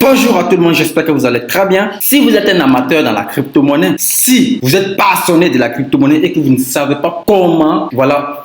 Bonjour à tout le monde, j'espère que vous allez très bien. Si vous êtes un amateur dans la crypto-monnaie, si vous êtes passionné de la crypto-monnaie et que vous ne savez pas comment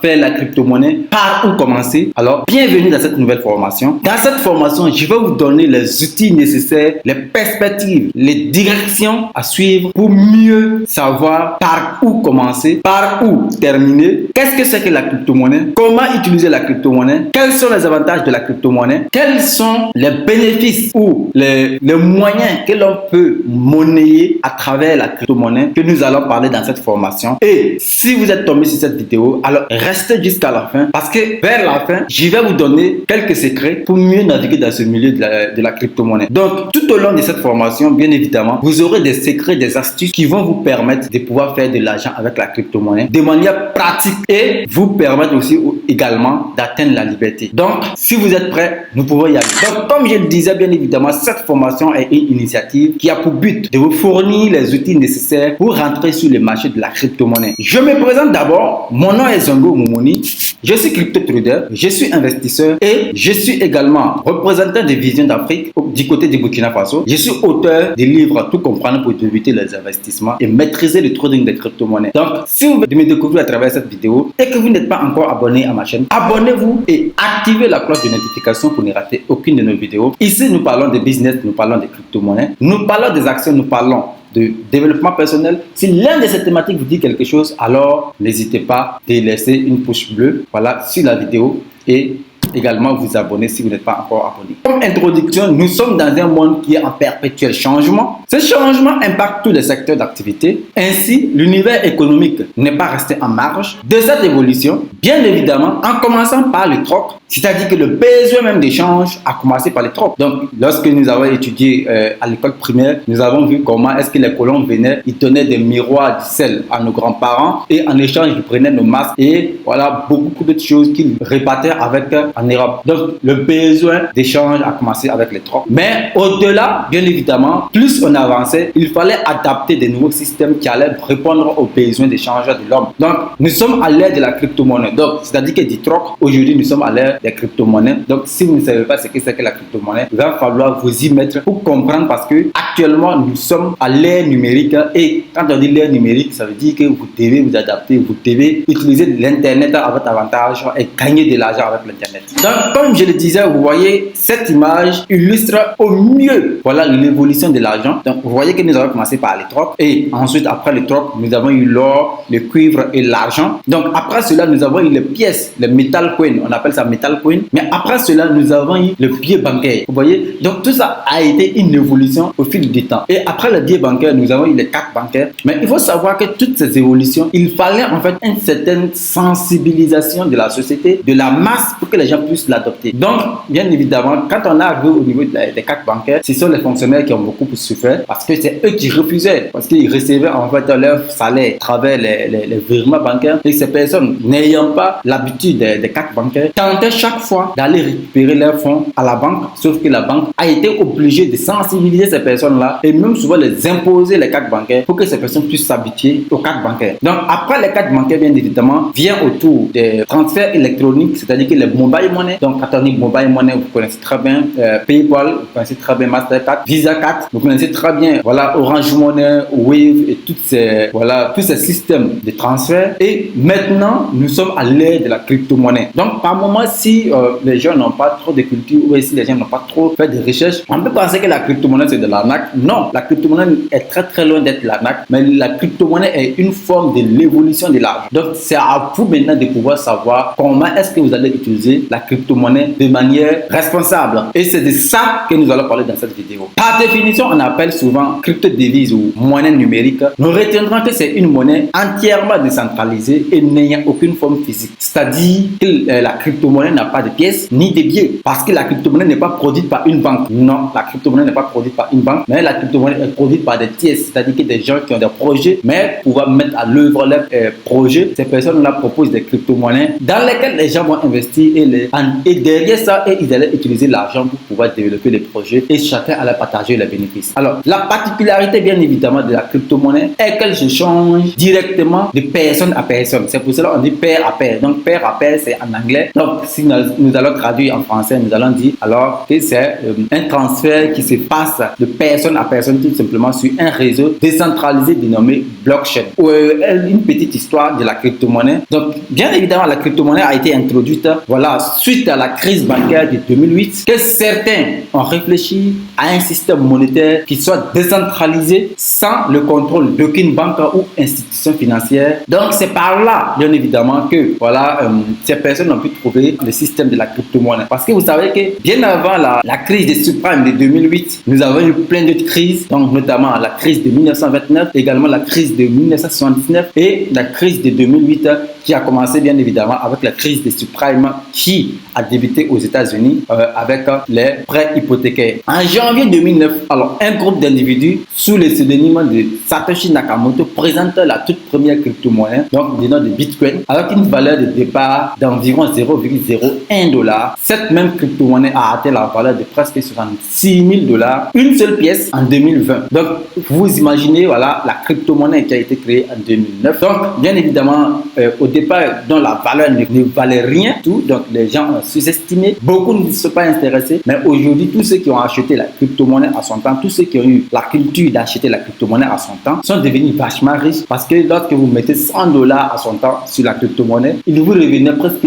faire la crypto-monnaie, par où commencer, alors bienvenue dans cette nouvelle formation. Dans cette formation, je vais vous donner les outils nécessaires, les perspectives, les directions à suivre pour mieux savoir par où commencer, par où terminer, qu'est-ce que c'est que la crypto-monnaie, comment utiliser la crypto-monnaie, quels sont les avantages de la crypto-monnaie, quels sont les bénéfices ou les moyens que l'on peut monnayer à travers la crypto-monnaie que nous allons parler dans cette formation. Et si vous êtes tombé sur cette vidéo, alors restez jusqu'à la fin parce que vers la fin, je vais vous donner quelques secrets pour mieux naviguer dans ce milieu de la crypto-monnaie. Donc, tout au long de cette formation, bien évidemment, vous aurez des secrets, des astuces qui vont vous permettre de pouvoir faire de l'argent avec la crypto-monnaie de manière pratique et vous permettre aussi également d'atteindre la liberté. Donc, si vous êtes prêts, nous pouvons y aller. Donc, comme je le disais, bien évidemment, cette formation est une initiative qui a pour but de vous fournir les outils nécessaires pour rentrer sur le marché de la crypto-monnaie. Je me présente d'abord. Mon nom est Zongo Moumouni. Je suis crypto-trader, je suis investisseur et je suis également représentant de Vision d'Afrique du côté du Burkina Faso. Je suis auteur des livres Tout comprendre pour débuter les investissements et maîtriser le trading des crypto-monnaies. Donc, si vous me découvrez à travers cette vidéo et que vous n'êtes pas encore abonné à ma chaîne, abonnez-vous et activez la cloche de notification pour ne rater aucune de nos vidéos. Ici, nous parlons de business, nous parlons de crypto-monnaies, nous parlons des actions, nous parlons de développement personnel. Si l'un de ces thématiques vous dit quelque chose, alors n'hésitez pas à laisser une pouce bleue sur la vidéo et également vous abonner si vous n'êtes pas encore abonné. Comme introduction, nous sommes dans un monde qui est en perpétuel changement. Ce changement impacte tous les secteurs d'activité. Ainsi, l'univers économique n'est pas resté en marge de cette évolution. Bien évidemment, en commençant par le troc, c'est-à-dire que le besoin même d'échange a commencé par les trocs. Donc, lorsque nous avons étudié à l'école primaire, nous avons vu comment est-ce que les colons venaient, ils donnaient des miroirs du sel à nos grands-parents et en échange, ils prenaient nos masques et voilà beaucoup d'autres choses qu'ils répartaient avec en Europe. Donc, le besoin d'échange a commencé avec les trocs. Mais au-delà, bien évidemment, plus on avançait, il fallait adapter des nouveaux systèmes qui allaient répondre aux besoins d'échange de l'homme. Donc, nous sommes à l'ère de la crypto-monnaie. Donc, c'est-à-dire que du troc, aujourd'hui, nous sommes à l'ère des crypto-monnaies. Donc, si vous ne savez pas ce que c'est que la crypto-monnaie, il va falloir vous y mettre pour comprendre parce que actuellement, nous sommes à l'ère numérique et quand on dit l'ère numérique, ça veut dire que vous devez vous adapter, vous devez utiliser l'Internet à votre avantage et gagner de l'argent avec l'Internet. Donc, comme je le disais, vous voyez, cette image illustre au mieux l'évolution de l'argent. Donc, vous voyez que nous avons commencé par les trocs et ensuite, après les trocs, nous avons eu l'or, le cuivre et l'argent. Donc, après cela, nous avons eu les pièces, les metal coins, on appelle ça metal coin. Mais après cela, nous avons eu le billet bancaire. Vous voyez, donc tout ça a été une évolution au fil du temps. Et après le billet bancaire, nous avons eu les cartes bancaires. Mais il faut savoir que toutes ces évolutions, il fallait en fait une certaine sensibilisation de la société, de la masse pour que les gens puissent l'adopter. Donc, bien évidemment, quand on arrive au niveau des cartes bancaires, ce sont les fonctionnaires qui ont beaucoup souffert parce que c'est eux qui refusaient, parce qu'ils recevaient en fait leur salaire à travers les virements bancaires. Et ces personnes n'ayant pas l'habitude des cartes bancaires tentaient chaque fois d'aller récupérer leurs fonds à la banque, sauf que la banque a été obligée de sensibiliser ces personnes-là et même souvent les imposer les cartes bancaires pour que ces personnes puissent s'habituer aux cartes bancaires. Donc, après les cartes bancaires, bien évidemment, vient autour des transferts électroniques, c'est-à-dire que les mobile money. Donc, quand on dit mobile money, vous connaissez très bien PayPal, vous connaissez très bien Mastercard, Visa Card, vous connaissez très bien Orange Money, Wave et tous ces systèmes de transfert. Et maintenant, nous sommes à l'ère de la crypto-monnaie. Donc, par moment, si les gens n'ont pas trop de culture ou si les gens n'ont pas trop fait de recherches, on peut penser que la crypto-monnaie c'est de l'arnaque. Non, la crypto-monnaie est très très loin d'être l'arnaque, mais la crypto-monnaie est une forme de l'évolution de l'argent. Donc, c'est à vous maintenant de pouvoir savoir comment est-ce que vous allez utiliser la crypto-monnaie de manière responsable. Et c'est de ça que nous allons parler dans cette vidéo. Par définition, on appelle souvent crypto-devise ou monnaie numérique. Nous retiendrons que c'est une monnaie entièrement décentralisée et n'ayant aucune forme physique. C'est-à-dire que la crypto-monnaie n'a pas de pièces ni de billets parce que la crypto-monnaie n'est pas produite par une banque. Non, la crypto-monnaie n'est pas produite par une banque, mais la crypto-monnaie est produite par des tiers, c'est-à-dire que des gens qui ont des projets, mais pour pouvoir mettre à l'œuvre leurs projets, ces personnes-là proposent des crypto-monnaies dans lesquelles les gens vont investir et Et derrière ça, ils allaient utiliser l'argent pour pouvoir développer les projets et chacun allait partager les bénéfices. Alors, la particularité, bien évidemment, de la crypto-monnaie est qu'elle se change directement de personne à personne. C'est pour cela qu'on dit pair à pair. Donc, pair à pair, c'est en anglais. Donc, si nous allons traduire en français, nous allons dire alors que c'est un transfert qui se passe de personne à personne, tout simplement sur un réseau décentralisé dénommé blockchain. Une petite histoire de la crypto-monnaie. Donc, bien évidemment, la crypto-monnaie a été introduite, voilà, suite à la crise bancaire de 2008, que certains ont réfléchi à un système monétaire qui soit décentralisé sans le contrôle d'aucune banque ou institution financière. Donc, c'est par là, bien évidemment, que voilà, ces personnes ont pu trouver le système de la crypto-monnaie. Parce que vous savez que bien avant la crise des subprimes de 2008, nous avons eu plein d'autres crises, donc notamment la crise de 1929, également la crise de 1979 et la crise de 2008 qui a commencé bien évidemment avec la crise des subprimes qui a débuté aux États-Unis avec les prêts hypothécaires. En janvier 2009, alors un groupe d'individus sous le pseudonyme de Satoshi Nakamoto présente la toute première crypto-monnaie, donc du nom de Bitcoin, avec une valeur de départ d'environ 0,01 $. Cette même crypto-monnaie a atteint la valeur de presque 66 000 $, une seule pièce en 2020. Donc, vous imaginez, voilà, la crypto-monnaie qui a été créée en 2009. Donc, bien évidemment, au départ, dont la valeur ne valait rien, tout. Donc, les gens ont sous-estimé. Beaucoup ne se sont pas intéressés. Mais aujourd'hui, tous ceux qui ont acheté la crypto-monnaie à son temps, tous ceux qui ont eu la culture d'acheter la crypto-monnaie à son temps, sont devenus vachement riches parce que lorsque vous mettez 100 $ à son temps sur la crypto-monnaie, il vous revenait presque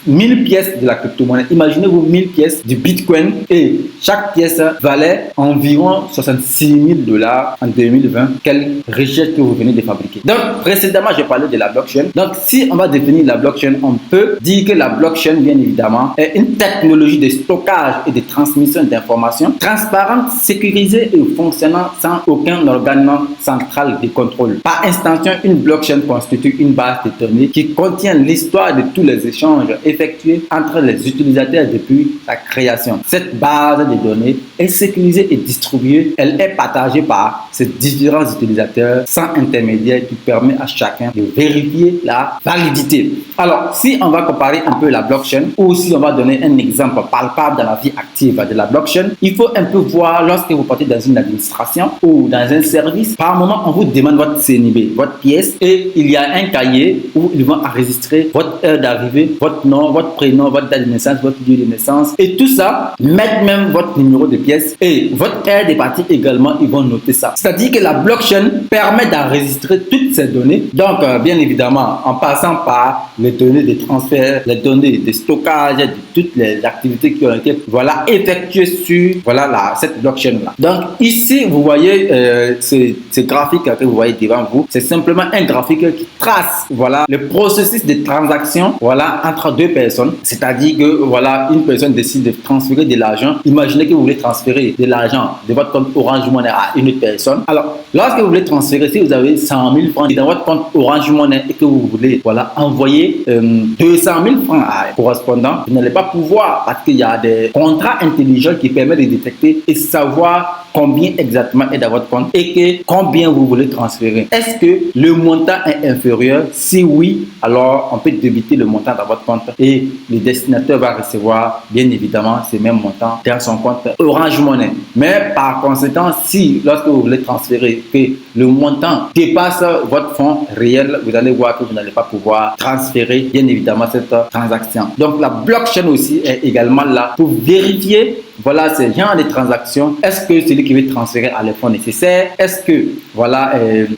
1000 pièces de la crypto-monnaie. Imaginez-vous 1000 pièces du Bitcoin et chaque pièce valait environ 66 000 $ en 2020. Quelle richesse que vous venez de fabriquer. Donc, précédemment, j'ai parlé de la blockchain. Donc, si on va définir la blockchain, on peut dire que la blockchain, bien évidemment, est une technologie de stockage et de transmission d'informations transparente, sécurisée et fonctionnant sans aucun organe central de contrôle. Par extension, une blockchain constitue une base de données qui contient l'histoire de tous les échanges effectuée entre les utilisateurs depuis sa création. Cette base de données est sécurisée et distribuée. Elle est partagée par ces différents utilisateurs sans intermédiaire qui permet à chacun de vérifier la validité. Alors, si on va comparer un peu la blockchain ou si on va donner un exemple palpable dans la vie active de la blockchain, il faut un peu voir lorsque vous partez dans une administration ou dans un service, par moment, on vous demande votre CNIB, votre pièce et il y a un cahier où ils vont enregistrer votre heure d'arrivée, votre nom, votre prénom, votre date de naissance, votre lieu de naissance et tout ça, mettre même votre numéro de pièce et votre aire de partie également, ils vont noter ça. C'est-à-dire que la blockchain permet d'enregistrer toutes ces données. Donc, bien évidemment, en passant par les données de transfert, les données de stockage, de toutes les activités qui ont été effectuées sur cette blockchain-là. Donc, ici, vous voyez ce graphique que vous voyez devant vous, c'est simplement un graphique qui trace le processus de transaction entre deux personnes, c'est-à-dire que une personne décide de transférer de l'argent. Imaginez que vous voulez transférer de l'argent de votre compte Orange Money à une autre personne. Alors, lorsque vous voulez transférer, si vous avez 100 000 francs dans votre compte Orange Money et que vous voulez envoyer 200 000 francs à un correspondant, vous n'allez pas pouvoir parce qu'il y a des contrats intelligents qui permettent de détecter et savoir combien exactement est dans votre compte et combien vous voulez transférer. Est-ce que le montant est inférieur? Si oui, alors on peut débiter le montant dans votre compte et le destinataire va recevoir bien évidemment ces mêmes montants dans son compte Orange Money. Mais par conséquent, si lorsque vous voulez transférer que le montant dépasse votre fonds réel, vous allez voir que vous n'allez pas pouvoir transférer bien évidemment cette transaction. Donc la blockchain aussi est également là pour vérifier ces genres de transactions. Est-ce que celui qui veut transférer a les fonds nécessaires? Est-ce que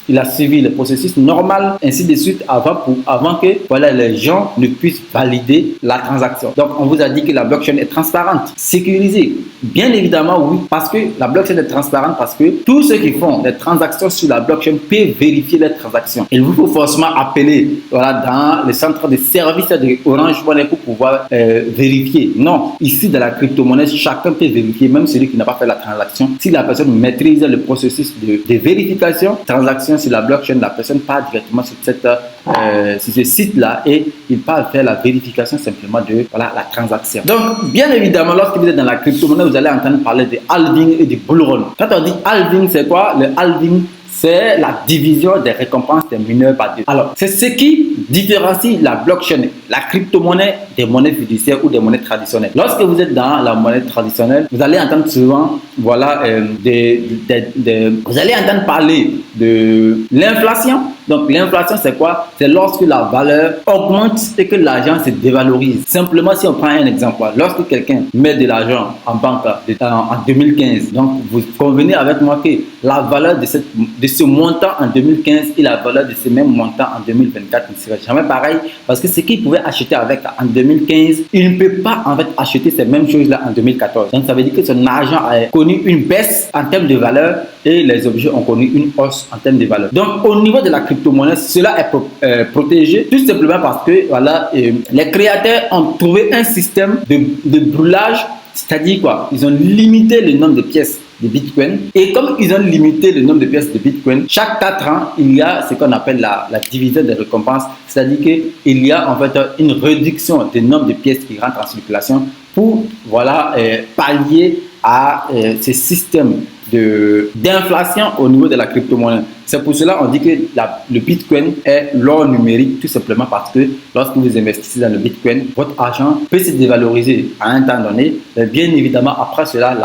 il a suivi le processus normal, ainsi de suite, avant que les gens ne puissent valider la transaction. Donc on vous a dit que la blockchain est transparente, sécurisée. Bien évidemment oui, parce que la blockchain est transparente parce que tous ceux qui font des transactions sur la blockchain peuvent vérifier les transactions. Il vous faut forcément appeler dans le centre de services de Orange Money pour pouvoir vérifier. Non, ici dans la crypto-monnaie, chacun peut vérifier, même celui qui n'a pas fait la transaction. Si la personne maîtrise le processus de vérification, transaction sur la blockchain, la personne part directement sur ce site-là et il part faire la vérification simplement de la transaction. Donc, bien évidemment, lorsque vous êtes dans la crypto-monnaie, vous allez entendre parler de halving et de bull run. Quand on dit halving, c'est quoi? Le halving, c'est la division des récompenses des mineurs par deux. Alors, c'est ce qui différencie la blockchain, la crypto-monnaie des monnaies fiduciaires ou des monnaies traditionnelles. Lorsque vous êtes dans la monnaie traditionnelle, vous allez entendre souvent, voilà, vous allez entendre parler de l'inflation. Donc l'inflation, c'est quoi? C'est lorsque la valeur augmente et que l'argent se dévalorise. Simplement, si on prend un exemple, lorsque quelqu'un met de l'argent en banque en 2015, donc vous convenez avec moi que la valeur de ce montant en 2015 et la valeur de ce même montant en 2024 ne sera jamais pareil, parce que ce qu'il pouvait acheter avec en 2015, il ne peut pas en fait acheter ces mêmes choses-là en 2014. Donc ça veut dire que son argent a connu une baisse en termes de valeur et les objets ont connu une hausse en termes de valeur. Donc au niveau de la crypto-monnaie, cela est protégé tout simplement parce que voilà, les créateurs ont trouvé un système de brûlage, c'est-à-dire quoi? Ils ont limité le nombre de pièces de Bitcoin, et comme ils ont limité le nombre de pièces de Bitcoin, chaque 4 ans, il y a ce qu'on appelle la division des récompenses, c'est-à-dire qu'il y a en fait une réduction du nombre de pièces qui rentrent en circulation pour voilà, pallier à ces systèmes d'inflation au niveau de la crypto-monnaie. C'est pour cela qu'on dit que le Bitcoin est l'or numérique, tout simplement parce que lorsque vous investissez dans le Bitcoin, votre argent peut se dévaloriser à un temps donné. Mais bien évidemment, après cela,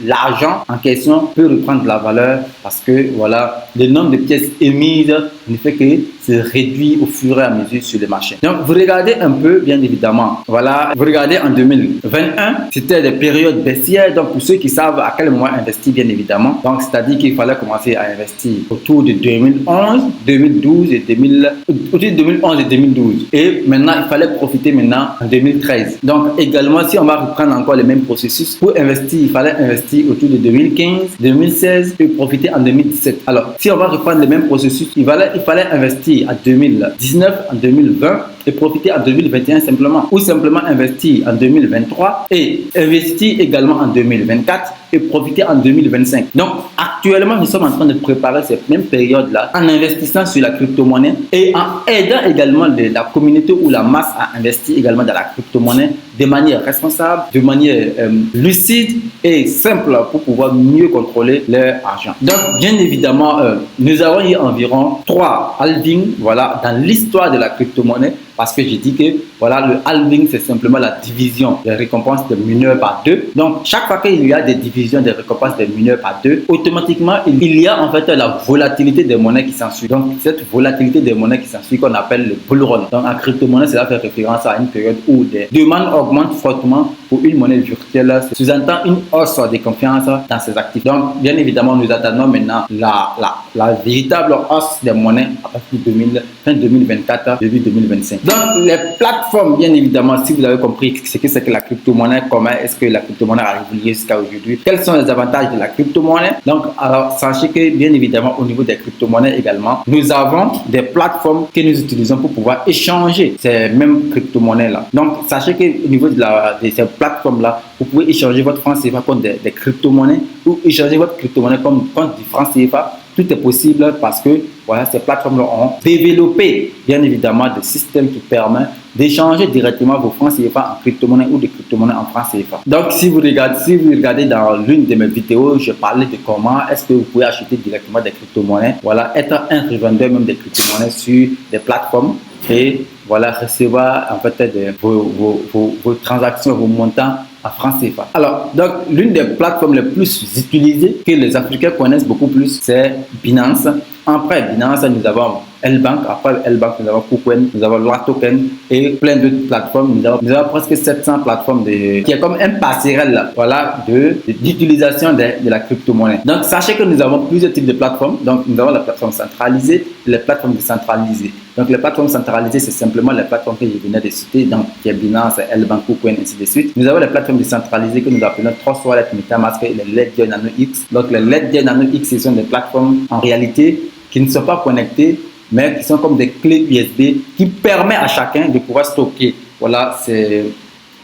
l'argent en question peut reprendre de la valeur parce que voilà, le nombre de pièces émises ne fait que se réduit au fur et à mesure sur le marché. Donc, vous regardez un peu, bien évidemment, voilà, vous regardez en 2021, c'était des périodes baissières. Donc, pour ceux qui savent à quel moment investir, bien évidemment, donc c'est-à-dire qu'il fallait commencer à investir autour de 2011, 2012 et 2011 et 2012. Et maintenant, il fallait profiter maintenant en 2013. Donc, également, si on va reprendre encore le même processus, pour investir, il fallait investir autour de 2015, 2016 et profiter en 2017. Alors, si on va reprendre le même processus, il fallait investir en 2019, en 2020 et profiter en 2021 simplement, ou simplement investir en 2023 et investir également en 2024 et profiter en 2025. Donc actuellement, nous sommes en train de préparer cette même période-là en investissant sur la crypto-monnaie et en aidant également la communauté ou la masse à investir également dans la crypto-monnaie de manière responsable, de manière lucide et simple pour pouvoir mieux contrôler leur argent. Donc bien évidemment, nous avons eu environ 3 halvings voilà, dans l'histoire de la crypto-monnaie. Parce que j'ai dit que voilà, le halving, c'est simplement la division des récompenses des mineurs par 2. Donc, chaque fois qu'il y a des divisions des récompenses des mineurs par 2, automatiquement, il y a en fait la volatilité des monnaies qui s'ensuit. Donc, cette volatilité des monnaies qui s'ensuit qu'on appelle le bull run. Donc, en crypto-monnaie, cela fait référence à une période où des demandes augmentent fortement pour une monnaie virtuelle. Sous-entend une hausse de confiance dans ses actifs. Donc, bien évidemment, nous attendons maintenant la véritable hausse des monnaies à partir de fin 2024, début 2025. Donc, les plateformes, bien évidemment, si vous avez compris ce que c'est que la crypto-monnaie, comment est-ce que la crypto-monnaie a évolué jusqu'à aujourd'hui, quels sont les avantages de la crypto-monnaie. Donc, alors, sachez que, bien évidemment, au niveau des crypto-monnaies également, nous avons des plateformes que nous utilisons pour pouvoir échanger ces mêmes crypto-monnaies-là. Donc, sachez qu'au niveau de ces plateformes-là, vous pouvez échanger votre franc CFA contre des crypto-monnaies ou échanger votre crypto-monnaie contre du franc CFA. Tout est possible parce que voilà, ces plateformes ont développé bien évidemment des systèmes qui permettent d'échanger directement vos francs CFA en crypto-monnaie ou des crypto-monnaies en francs CFA. Donc si vous regardez dans l'une de mes vidéos, je parlais de comment est-ce que vous pouvez acheter directement des crypto-monnaies, voilà, être un revendeur même des crypto-monnaies sur des plateformes et voilà, recevoir en fait vos transactions, vos montants en francs CFA. Alors, donc, l'une des plateformes les plus utilisées que les Africains connaissent beaucoup plus, c'est Binance. Après Binance, nous avons L-Bank. Après L-Bank, nous avons KuCoin, nous avons LoaToken et plein d'autres plateformes. Nous avons presque 700 plateformes qui est comme un passerelle voilà, d'utilisation de la crypto-monnaie. Donc, sachez que nous avons plusieurs types de plateformes. Donc, nous avons la plateforme centralisée et les plateformes décentralisées. Donc, les plateformes centralisées, c'est simplement les plateformes que je venais de citer, donc qui est Binance, L-Bank, KuCoin, ainsi de suite. Nous avons les plateformes décentralisées que nous appelons Trust Wallet, MetaMask et les Ledger Nano X. Donc, les Ledger Nano X, ce sont des plateformes en réalité qui ne sont pas connectées, mais qui sont comme des clés USB qui permettent à chacun de pouvoir stocker voilà, ces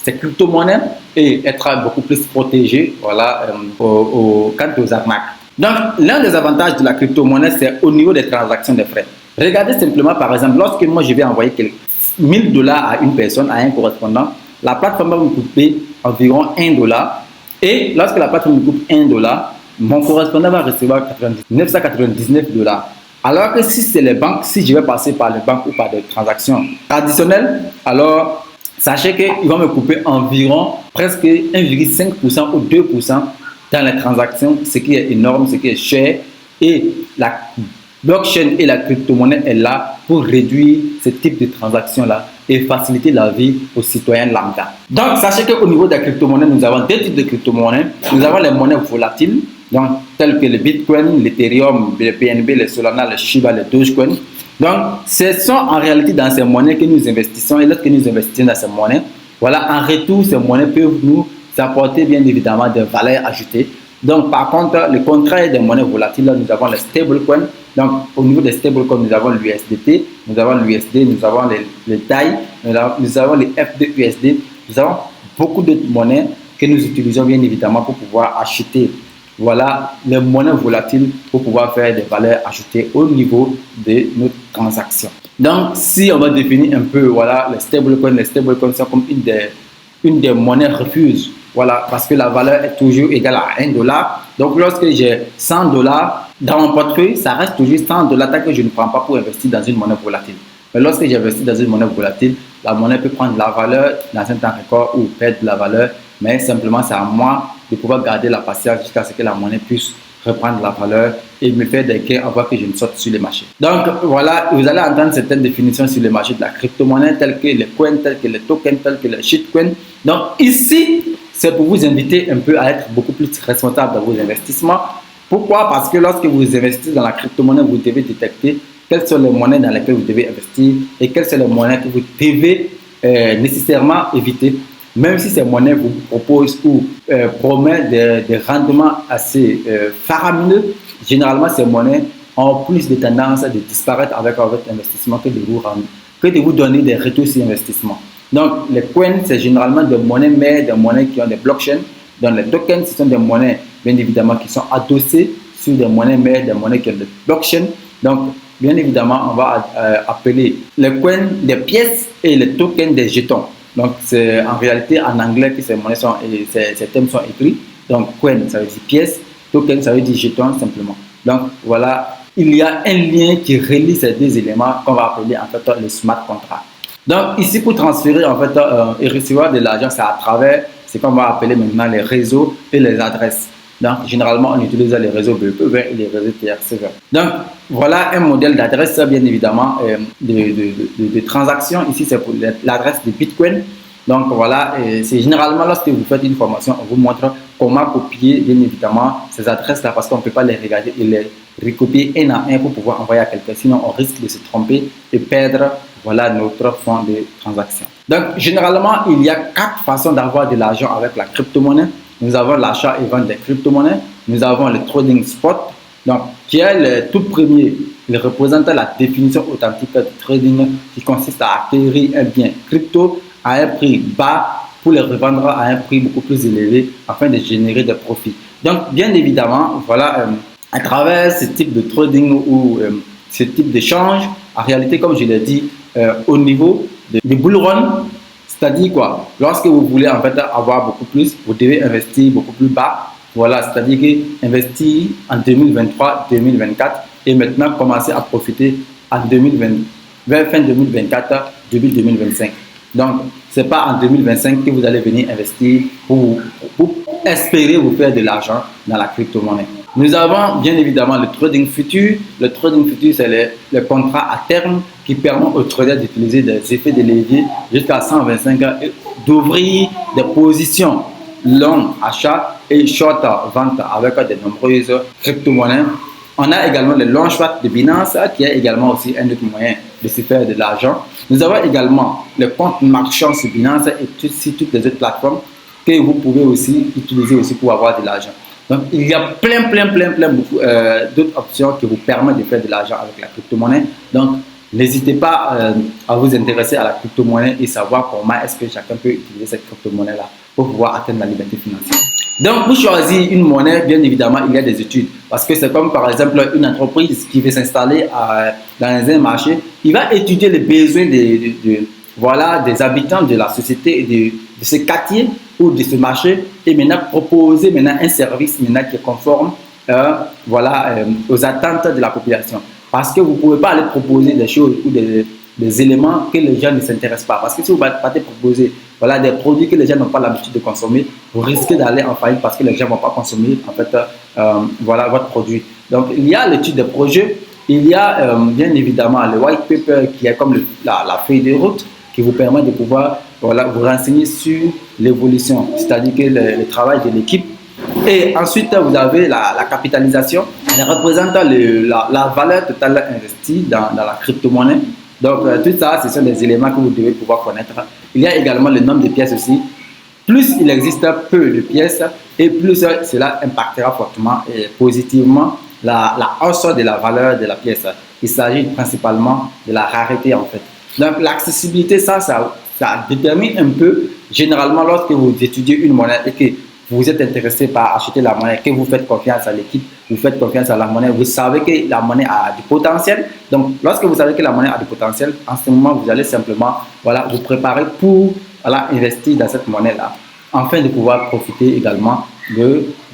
crypto-monnaies et être beaucoup plus protégé voilà, quant aux arnaques. Donc, l'un des avantages de la crypto-monnaie, c'est au niveau des transactions de frais. Regardez simplement, par exemple, lorsque moi je vais envoyer $1000 à une personne, à un correspondant, la plateforme va me couper environ $1. Et lorsque la plateforme me coupe $1, mon correspondant va recevoir $999. Alors que si c'est les banques, si je vais passer par les banques ou par des transactions traditionnelles, alors sachez qu'ils vont me couper environ presque 1,5% ou 2% dans les transactions, ce qui est énorme, ce qui est cher. Et la blockchain et la crypto-monnaie est là pour réduire ce type de transactions-là et faciliter la vie aux citoyens lambda. Donc, sachez qu'au niveau de la crypto-monnaie, nous avons deux types de crypto-monnaies. Nous avons les monnaies volatiles, donc, telles que le Bitcoin, l'Ethereum, le BNB, le Solana, le Shiba, le Dogecoin. Donc, ce sont en réalité dans ces monnaies que nous investissons. Et lorsque nous investissons dans ces monnaies, voilà, en retour, ces monnaies peuvent nous apporter bien évidemment des valeurs ajoutées. Donc, par contre, le contraire des monnaies volatiles, là, nous avons les stablecoins. Donc, au niveau des stablecoins, nous avons l'USDT, nous avons l'USD, nous avons les DAI, nous avons les FDUSD. Nous avons beaucoup d'autres monnaies que nous utilisons bien évidemment pour pouvoir acheter. Voilà les monnaies volatiles pour pouvoir faire des valeurs ajoutées au niveau de nos transactions. Donc, si on va définir un peu, voilà, les stablecoins sont comme une des monnaies refuges. Voilà, parce que la valeur est toujours égale à 1 dollar. Donc, lorsque j'ai 100 dollars dans mon portefeuille, ça reste toujours 100 dollars tant que je ne prends pas pour investir dans une monnaie volatile. Mais lorsque j'investis dans une monnaie volatile, la monnaie peut prendre de la valeur dans un temps record ou perdre de la valeur. Mais simplement, c'est à moi de pouvoir garder la patience jusqu'à ce que la monnaie puisse reprendre la valeur et me faire des gains avant que je ne sorte sur les marchés. Donc voilà, vous allez entendre certaines définitions sur les marchés de la crypto-monnaie, telles que les coins, tels que les tokens, tels que les shitcoins. Donc ici, c'est pour vous inviter un peu à être beaucoup plus responsable dans vos investissements. Pourquoi? Parce que lorsque vous investissez dans la crypto-monnaie, vous devez détecter quelles sont les monnaies dans lesquelles vous devez investir et quelles sont les monnaies que vous devez nécessairement éviter. Même si ces monnaies vous proposent ou promettent des rendements assez faramineux, généralement ces monnaies ont plus de tendance à disparaître avec votre investissement que de vous donner des retours sur investissement. Donc les coins, c'est généralement des monnaies mères, des monnaies qui ont des blockchains. Donc les tokens, ce sont des monnaies bien évidemment qui sont adossées sur des monnaies mères, des monnaies qui ont des blockchains. Donc bien évidemment, on va appeler les coins des pièces et les tokens des jetons. Donc, c'est en réalité en anglais que ces monnaies ces termes sont écrits. Donc, coin, ça veut dire pièce, token, ça veut dire jeton simplement. Donc, voilà, il y a un lien qui relie ces deux éléments qu'on va appeler en fait le smart contract. Donc, ici, pour transférer en fait et recevoir de l'argent, c'est à travers ce qu'on va appeler maintenant les réseaux et les adresses. Donc, généralement, on utilise les réseaux BEP20 et les réseaux TRC20. Donc, voilà un modèle d'adresse, bien évidemment, de transaction. Ici, c'est pour l'adresse de Bitcoin. Donc, voilà, c'est généralement lorsque vous faites une formation, on vous montre comment copier, bien évidemment, ces adresses-là parce qu'on ne peut pas les regarder et les recopier un à un pour pouvoir envoyer à quelqu'un. Sinon, on risque de se tromper et perdre, voilà, notre fonds de transaction. Donc, généralement, il y a 4 façons d'avoir de l'argent avec la crypto-monnaie. Nous avons l'achat et vente des crypto-monnaies. Nous avons le trading spot, donc, qui est le tout premier. Il représente la définition authentique du trading qui consiste à acquérir un bien crypto à un prix bas pour le revendre à un prix beaucoup plus élevé afin de générer des profits. Donc, bien évidemment, voilà, à travers ce type de trading ou ce type d'échange, en réalité, comme je l'ai dit, au niveau du bull run, c'est-à-dire quoi? Lorsque vous voulez en fait avoir beaucoup plus, vous devez investir beaucoup plus bas. Voilà, c'est-à-dire que investir en 2023, 2024 et maintenant commencer à profiter en 2020, vers fin 2024, début 2025. Donc, ce n'est pas en 2025 que vous allez venir investir pour espérer vous faire de l'argent dans la crypto-monnaie. Nous avons bien évidemment le trading futur. Le trading futur, c'est le contrat à terme qui permet aux traders d'utiliser des effets de levier jusqu'à 125 heures et d'ouvrir des positions long achat et short vente avec de nombreuses crypto-monnaies. On a également le long short de Binance qui est également aussi un autre moyen de se faire de l'argent. Nous avons également le compte marchand sur Binance et sur toutes les autres plateformes que vous pouvez aussi utiliser aussi pour avoir de l'argent. Donc, il y a plein d'autres options qui vous permettent de faire de l'argent avec la crypto-monnaie. Donc, n'hésitez pas à vous intéresser à la crypto-monnaie et savoir comment est-ce que chacun peut utiliser cette crypto-monnaie-là pour pouvoir atteindre la liberté financière. Donc, pour choisir une monnaie, bien évidemment, il y a des études. Parce que c'est comme, par exemple, une entreprise qui veut s'installer dans un marché. Il va étudier les besoins des habitants de la société et de ce quartier ou de ce marché et maintenant proposer un service qui est conforme aux attentes de la population. Parce que vous ne pouvez pas aller proposer des choses ou des éléments que les gens ne s'intéressent pas. Parce que si vous partez proposer voilà, des produits que les gens n'ont pas l'habitude de consommer, vous risquez d'aller en faillite parce que les gens ne vont pas consommer en fait, voilà, votre produit. Donc, il y a l'étude de projet, il y a bien évidemment le white paper qui est comme la feuille de route qui vous permet de pouvoir voilà, vous renseigner sur l'évolution, c'est-à-dire que le travail de l'équipe. Et ensuite, vous avez la capitalisation. Elle représente la valeur totale investie dans la crypto-monnaie. Donc, tout ça, ce sont des éléments que vous devez pouvoir connaître. Il y a également le nombre de pièces aussi. Plus il existe peu de pièces, et plus cela impactera fortement et positivement la hausse de la valeur de la pièce. Il s'agit principalement de la rareté en fait. Donc, l'accessibilité, ça détermine un peu, généralement, lorsque vous étudiez une monnaie et que vous êtes intéressé par acheter la monnaie, que vous faites confiance à l'équipe, vous faites confiance à la monnaie, vous savez que la monnaie a du potentiel. Donc, lorsque vous savez que la monnaie a du potentiel, en ce moment, vous allez simplement voilà, vous préparer pour voilà, investir dans cette monnaie-là, afin de pouvoir profiter également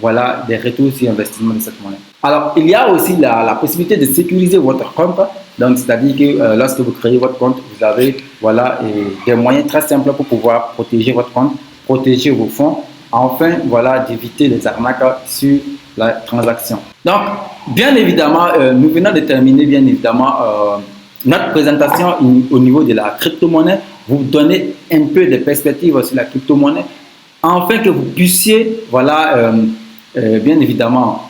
voilà, des retours sur investissement de cette monnaie. Alors, il y a aussi la possibilité de sécuriser votre compte. Donc, c'est-à-dire que lorsque vous créez votre compte, vous avez voilà, des moyens très simples pour pouvoir protéger votre compte, protéger vos fonds, enfin, voilà, d'éviter les arnaques sur la transaction. Donc, bien évidemment, nous venons de terminer, bien évidemment, notre présentation au niveau de la crypto-monnaie. Vous donner un peu de perspective sur la crypto-monnaie, afin que vous puissiez, voilà, bien évidemment,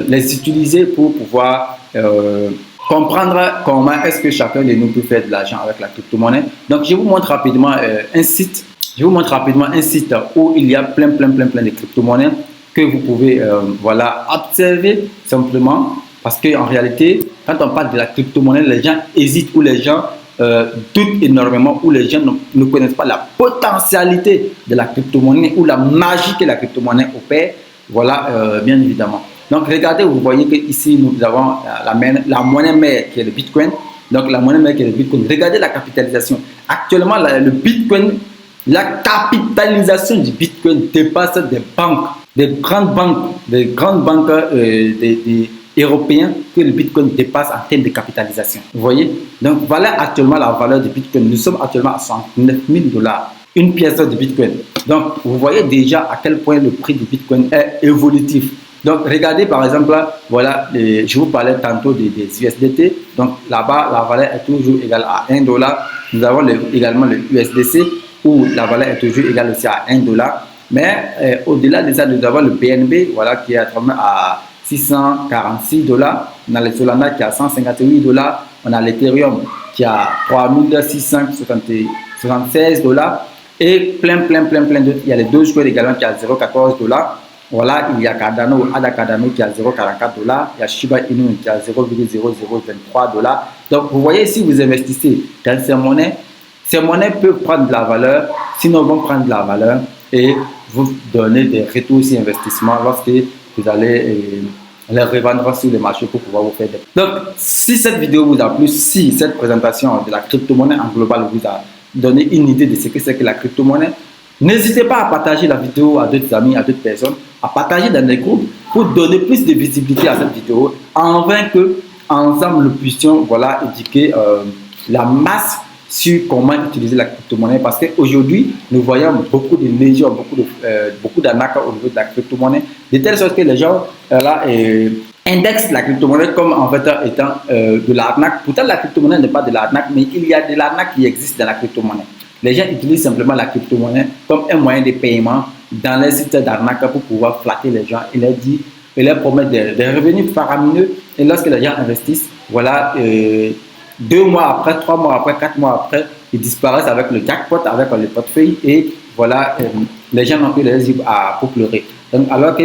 les utiliser pour pouvoir comprendre comment est-ce que chacun de nous peut faire de l'argent avec la crypto-monnaie. Donc, je vous montre rapidement un site. Je vous montre rapidement un site où il y a plein de crypto-monnaies que vous pouvez voilà, observer simplement. Parce qu'en réalité, quand on parle de la crypto-monnaie, les gens hésitent ou les gens doutent énormément, ou les gens ne connaissent pas la potentialité de la crypto-monnaie ou la magie que la crypto-monnaie opère. Voilà, bien évidemment. Donc, regardez, vous voyez qu'ici, nous avons la monnaie mère qui est le Bitcoin. Donc, la monnaie mère qui est le Bitcoin. Regardez la capitalisation. Actuellement, le Bitcoin, la capitalisation du Bitcoin dépasse des banques, des grandes banques européens que le Bitcoin dépasse en termes de capitalisation. Vous voyez? Donc, voilà actuellement la valeur du Bitcoin. Nous sommes actuellement à 109 000 $. Une pièce de Bitcoin. Donc, vous voyez déjà à quel point le prix du Bitcoin est évolutif. Donc, regardez par exemple, là, voilà, je vous parlais tantôt des USDT. Donc, là-bas, la valeur est toujours égale à 1 $. Nous avons également le USDC où la valeur est toujours égale aussi à 1 $. Mais au-delà de ça, nous avons le BNB, voilà, qui est actuellement à 646 $. On a le Solana qui est à 158 $. On a l'Ethereum qui est à 3676 $. Et plein d'autres. Il y a les Dogecoin également qui est à 0,14 $. Voilà, il y a ADA Cardano qui est à 0,44 $. Il y a Shiba Inu qui est à 0,0023 $. Donc, vous voyez, si vous investissez dans ces monnaies peuvent prendre de la valeur, sinon vont prendre de la valeur et vous donner des retours sur investissement lorsque vous allez les revendre sur le marché pour pouvoir vous faire des... Donc, si cette vidéo vous a plu, si cette présentation de la crypto-monnaie en global vous a donné une idée de ce que c'est que la crypto-monnaie, n'hésitez pas à partager la vidéo à d'autres amis, à d'autres personnes, à partager dans des groupes pour donner plus de visibilité à cette vidéo, afin que ensemble nous puissions voilà, éduquer la masse sur comment utiliser la crypto-monnaie, parce qu'aujourd'hui, nous voyons beaucoup de légions, beaucoup d'arnaques au niveau de la crypto-monnaie, de telle sorte que les gens indexent la crypto-monnaie comme en fait étant de l'arnaque. Pourtant, la crypto-monnaie n'est pas de l'arnaque, mais il y a de l'arnaque qui existe dans la crypto-monnaie. Les gens utilisent simplement la crypto-monnaie comme un moyen de paiement dans les sites d'arnaque pour pouvoir flatter les gens et leur promettre des revenus faramineux. Et lorsque les gens investissent, voilà, 2 mois après, 3 mois après, 4 mois après, ils disparaissent avec le jackpot, avec le portefeuille et voilà, les gens n'ont plus les yeux pour pleurer. Donc, alors que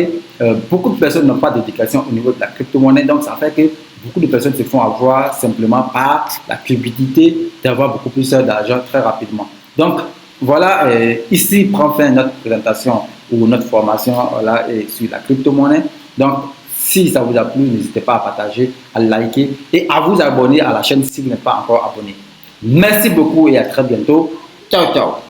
beaucoup de personnes n'ont pas d'éducation au niveau de la crypto-monnaie, donc ça fait que beaucoup de personnes se font avoir simplement par la cupidité d'avoir beaucoup plus d'argent très rapidement. Donc, voilà, ici prend fin notre présentation ou notre formation voilà, sur la crypto-monnaie. Donc, si ça vous a plu, n'hésitez pas à partager, à liker et à vous abonner à la chaîne si vous n'êtes pas encore abonné. Merci beaucoup et à très bientôt. Ciao, ciao.